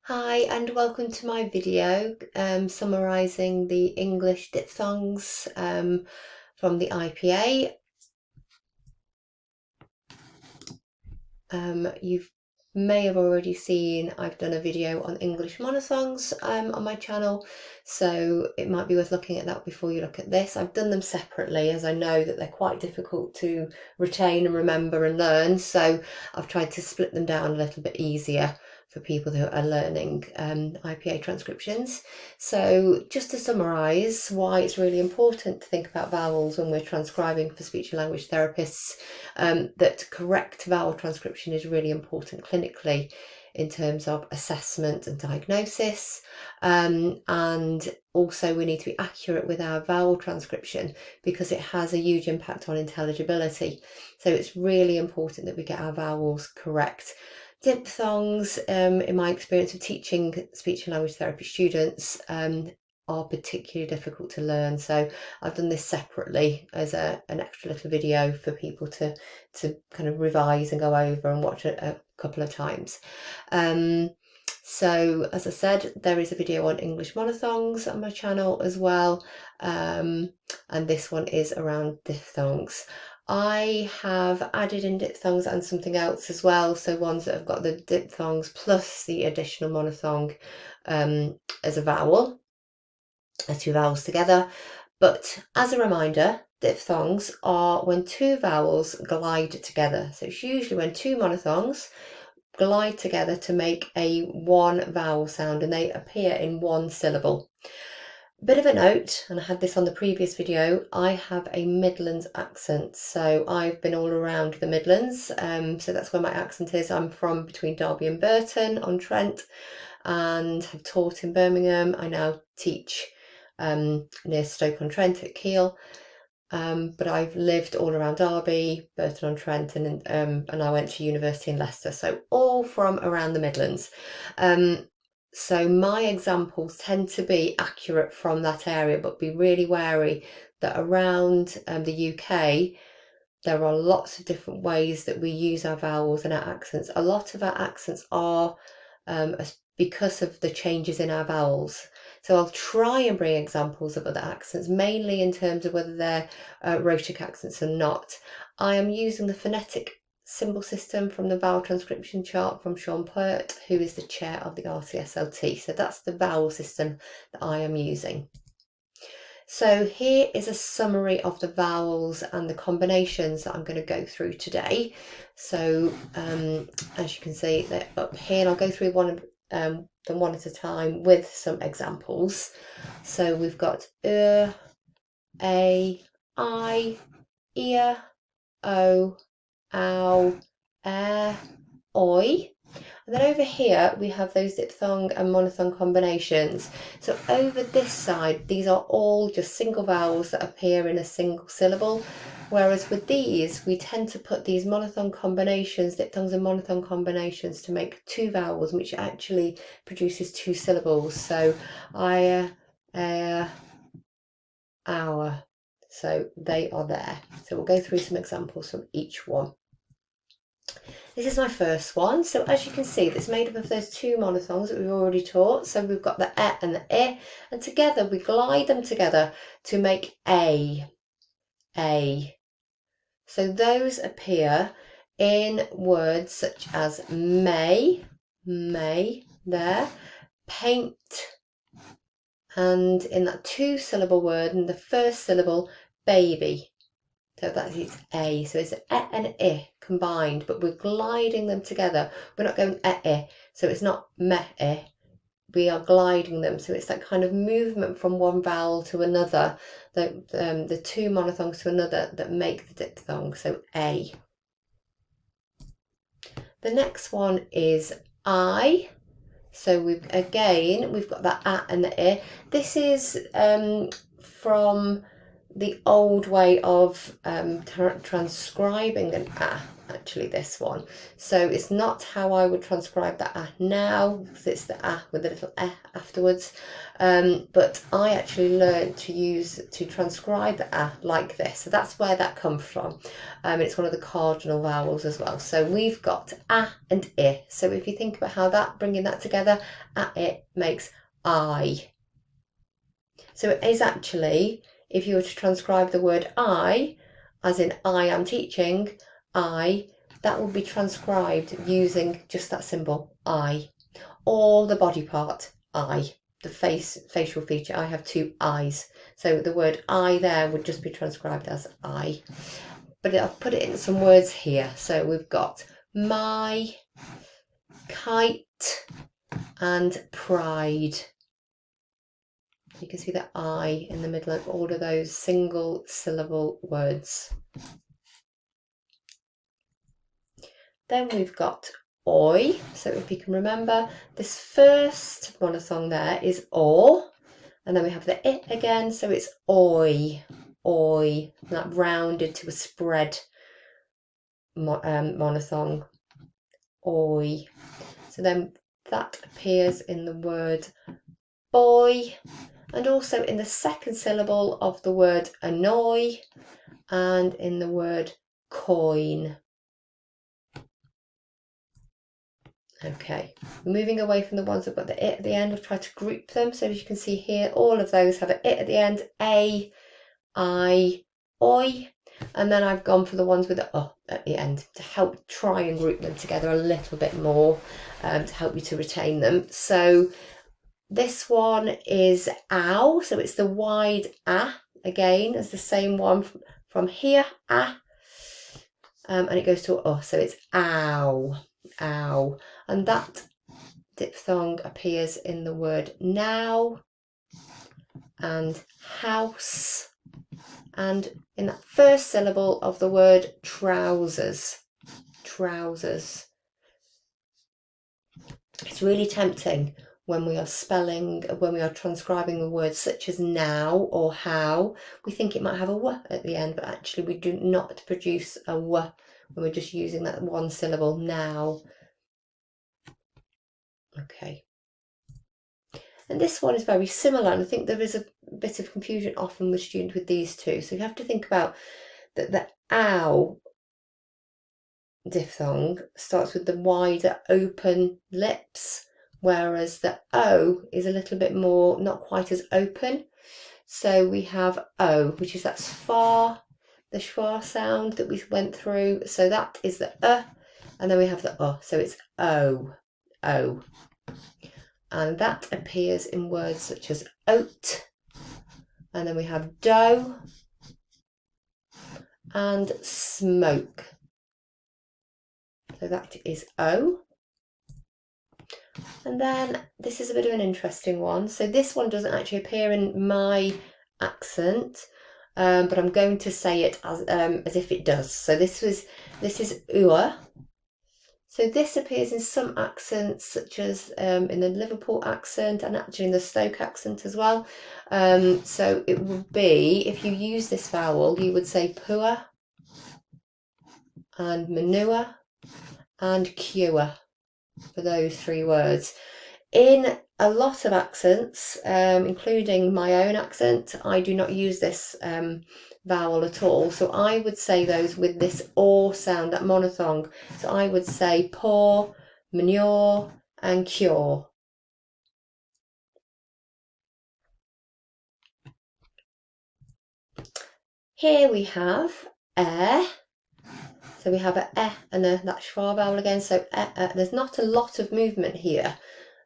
Hi and welcome to my video summarising the English diphthongs from the IPA. You may have already seen I've done a video on English monophthongs on my channel, so it might be worth looking at that before you look at this. I've done them separately as I know that they're quite difficult to retain and remember and learn, so I've tried to split them down a little bit easier for people who are learning IPA transcriptions. So just to summarise why it's really important to think about vowels when we're transcribing for speech and language therapists, that correct vowel transcription is really important clinically in terms of assessment and diagnosis, and also we need to be accurate with our vowel transcription because it has a huge impact on intelligibility. So it's really important that we get our vowels correct. Diphthongs, in my experience of teaching speech and language therapy students, are particularly difficult to learn, so I've done this separately as an extra little video for people to kind of revise and go over and watch a couple of times. So as I said, there is a video on English monophthongs on my channel as well, and this one is around diphthongs. I have added in diphthongs and something else as well, so ones that have got the diphthongs plus the additional monophthong as a vowel, as two vowels together. But as a reminder, diphthongs are when two vowels glide together. So it's usually when two monophthongs glide together to make a one vowel sound and they appear in one syllable. Bit of a note, and I had this on the previous video, I have a Midlands accent, so I've been all around the Midlands, so that's where my accent is. I'm from between Derby and Burton on Trent and have taught in Birmingham. I now teach near Stoke-on-Trent at Keele, but I've lived all around Derby, Burton-on-Trent, and I went to university in Leicester, so all from around the Midlands. So my examples tend to be accurate from that area, but be really wary that around the UK, there are lots of different ways that we use our vowels and our accents. A lot of our accents are because of the changes in our vowels. So I'll try and bring examples of other accents, mainly in terms of whether they're rhotic accents or not. I am using the phonetic symbol system from the vowel transcription chart from Sean Pert, who is the chair of the RCSLT. So that's the vowel system that I am using. So here is a summary of the vowels and the combinations that I'm going to go through today. So as you can see, they're up here, and I'll go through them one at a time with some examples. So we've got a, I, ear, o, ow, oi. And then over here we have those diphthong and monophthong combinations. So over this side, these are all just single vowels that appear in a single syllable. Whereas with these, we tend to put these monophthong combinations, diphthongs and monophthong combinations, to make two vowels, which actually produces two syllables. So I, our. So they are there. So we'll go through some examples from each one. This is my first one. So as you can see, it's made up of those two monophthongs that we've already taught. So we've got the e and the I, and together we glide them together to make a. So those appear in words such as may there, paint, and in that two-syllable word, in the first syllable, baby. So that is a. So it's e and I combined, but we're gliding them together. We're not going e. So it's not me. We are gliding them. So it's that kind of movement from one vowel to another, the two monophthongs to another, that make the diphthong. So a. The next one is I. So we've got that a and the I. This is from the old way of transcribing an a actually, this one. So it's not how I would transcribe that ah now, because it's the ah with a little eh afterwards. But I actually learned to transcribe the ah like this. So that's where that comes from. It's one of the cardinal vowels as well. So we've got ah and I. So if you think about how that, bringing that together, ah, it makes I. So it is actually, if you were to transcribe the word I, as in I am teaching, I, that would be transcribed using just that symbol, I. Or the body part, I. The facial feature, I have two eyes. So the word I there would just be transcribed as I. But I've put it in some words here. So we've got my, kite, and pride. You can see the I in the middle of all of those single syllable words. Then we've got oi. So if you can remember, this first monophthong there is o, and then we have the I again, so it's oi, oi, and that rounded to a spread monophthong, oi. So then that appears in the word boy, and also in the second syllable of the word annoy, and in the word coin. Okay, moving away from the ones that have got the it at the end, I've tried to group them. So as you can see here, all of those have an it at the end, a, I, oi, and then I've gone for the ones with the at the end to help try and group them together a little bit more, to help you to retain them. So this one is ow, so it's the wide ah again as the same one from here, ah, and it goes to so it's ow, ow, and that diphthong appears in the word now and house, and in that first syllable of the word trousers, trousers. It's really tempting when we are transcribing a word such as now or how, we think it might have a w at the end, but actually we do not produce a w when we're just using that one syllable, now. Okay. And this one is very similar, and I think there is a bit of confusion often with students with these two. So you have to think about that the ow diphthong starts with the wider open lips, whereas the O is a little bit more, not quite as open. So we have O, which is that schwa, the schwa sound that we went through. So that is the and then we have the O, so it's O, O. And that appears in words such as oat, and then we have dough and smoke. So that is O. And then this is a bit of an interesting one. So this one doesn't actually appear in my accent, but I'm going to say it as if it does. So this is ua. So this appears in some accents, such as in the Liverpool accent and actually in the Stoke accent as well. So it would be, if you use this vowel, you would say pua and manua and cure for those three words. In a lot of accents, including my own accent, I do not use this vowel at all. So I would say those with this or sound, that monophthong. So I would say pour, manure, and cure. Here we have air. So we have a and that schwa vowel again. So there's not a lot of movement here.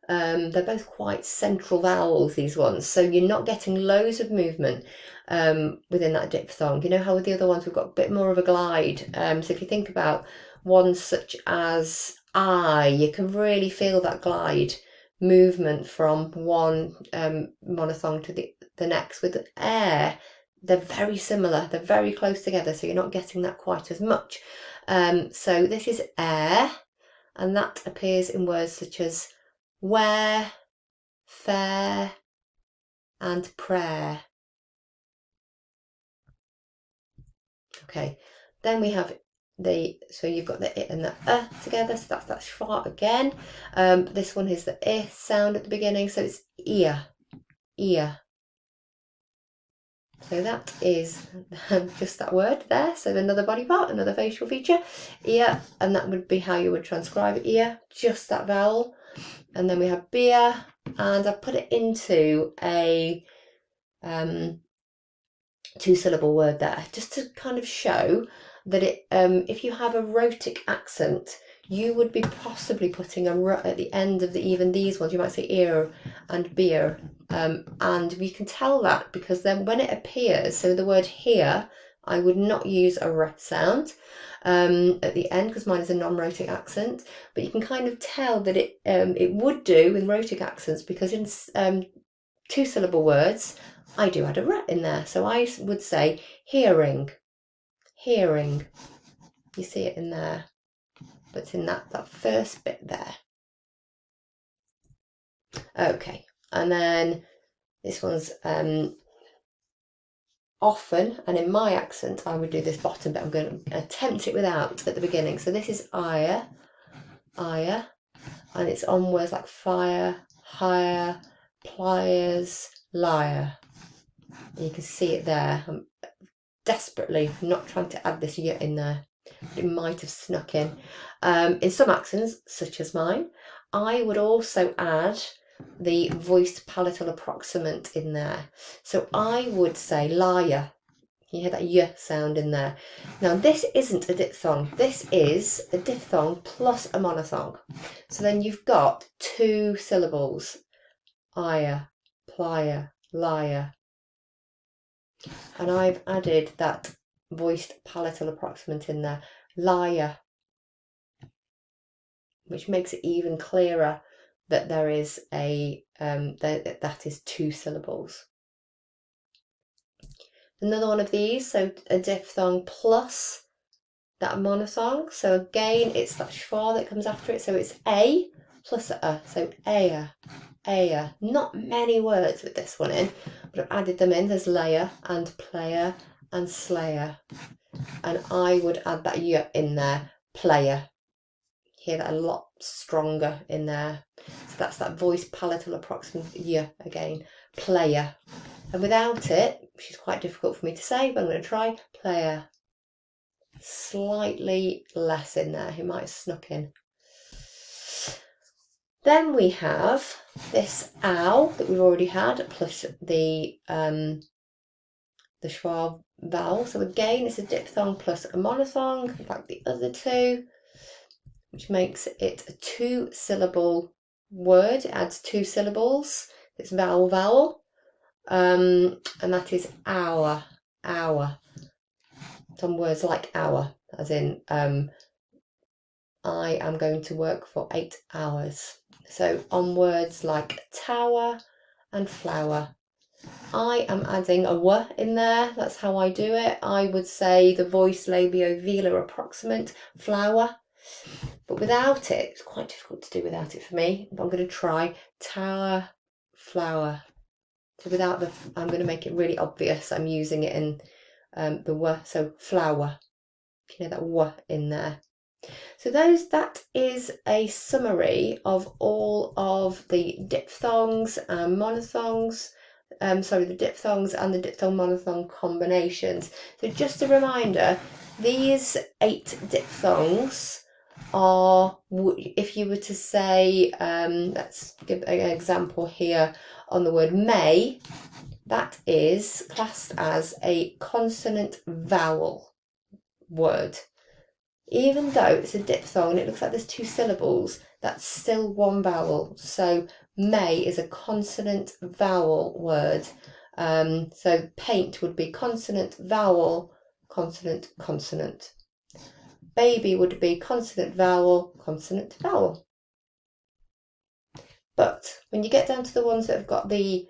They're both quite central vowels, these ones, so you're not getting loads of movement within that diphthong. You know how with the other ones we've got a bit more of a glide. So if you think about ones such as I, you can really feel that glide movement from one monophthong to the next. With air, they're very similar, they're very close together, so you're not getting that quite as much. So this is air, and that appears in words such as where, fair, and prayer. Okay, then we have so you've got the I and the together, so that's that schwa again. This one is the I sound at the beginning, so it's ear, ear. So that is just that word there. So another body part, another facial feature, ear, and that would be how you would transcribe ear, just that vowel. And then we have beer, and I've put it into a 2-syllable word there, just to kind of show that it, if you have a rhotic accent, you would be possibly putting a r at the end of even these ones. You might say ear and beer, and we can tell that because then when it appears, so the word here, I would not use a r sound at the end because mine is a non-rhotic accent, but you can kind of tell that it would do in rhotic accents because in 2-syllable words, I do add a r in there. So I would say hearing, hearing. You see it in there, but it's in that first bit there. Okay, and then this one's often, and in my accent, I would do this bottom bit. I'm going to attempt it without at the beginning. So this is ire, ire, and it's on words like fire, hire, pliers, liar. You can see it there. I'm desperately not trying to add this yet in there. It might have snuck in. In some accents, such as mine, I would also add the voiced palatal approximant in there. So I would say liar. You hear that y sound in there. Now this isn't a diphthong. This is a diphthong plus a monothong. So then you've got 2 syllables. Ire, plier, liar. And I've added that voiced palatal approximant in there, liar, which makes it even clearer that there is a that is 2 syllables. Another one of these, so a diphthong plus that monothong. So again, it's that schwa that comes after it. So it's a plus a, so aya, aya. Not many words with this one in, but I've added them in. There's layer and player and slayer. And I would add that y in there, player. Hear that a lot stronger in there. So that's that voice palatal approximant y again, player. And without it, which is quite difficult for me to say, but I'm going to try, player. Slightly less in there, he might have snuck in. Then we have this ow that we've already had, plus the schwa vowel. So again, it's a diphthong plus a monothong, like the other two, which makes it a 2-syllable word. It adds 2 syllables. It's vowel, vowel. And that is hour, hour. Some words like hour, as in I am going to work for 8 hours. So on words like tower and flower, I am adding a w in there. That's how I do it. I would say the voice labio-velar approximant, flower. But without it, it's quite difficult to do without it for me. But I'm going to try tower, flower. So without the, I'm going to make it really obvious. I'm using it in the w, so flower. You know that w in there. So that is a summary of all of the diphthongs and monothongs. The diphthongs and the diphthong monothong combinations. So just a reminder, these 8 diphthongs are, if you were to say, let's give an example here on the word may, that is classed as a consonant vowel word. Even though it's a diphthong and it looks like there's 2 syllables, that's still 1 vowel. So may is a consonant vowel word. So paint would be consonant vowel, consonant consonant. Baby would be consonant vowel, consonant vowel. But when you get down to the ones that have got the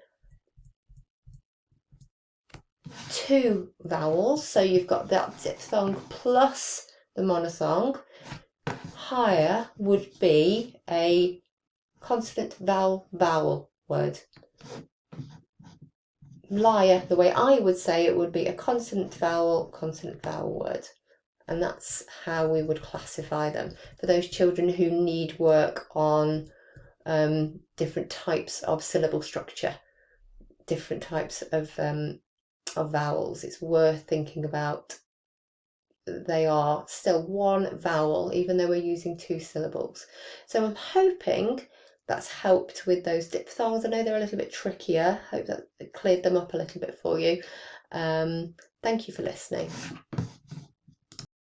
2 vowels, so you've got that diphthong plus the monothong, higher would be a consonant vowel vowel word. Liar, the way I would say it, would be a consonant vowel word. and that's how we would classify them. For those children who need work on different types of syllable structure, different types of vowels, it's worth thinking about. They are still one vowel, even though we're using 2 syllables. So I'm hoping that's helped with those diphthongs. I know they're a little bit trickier. Hope that cleared them up a little bit for you. Thank you for listening.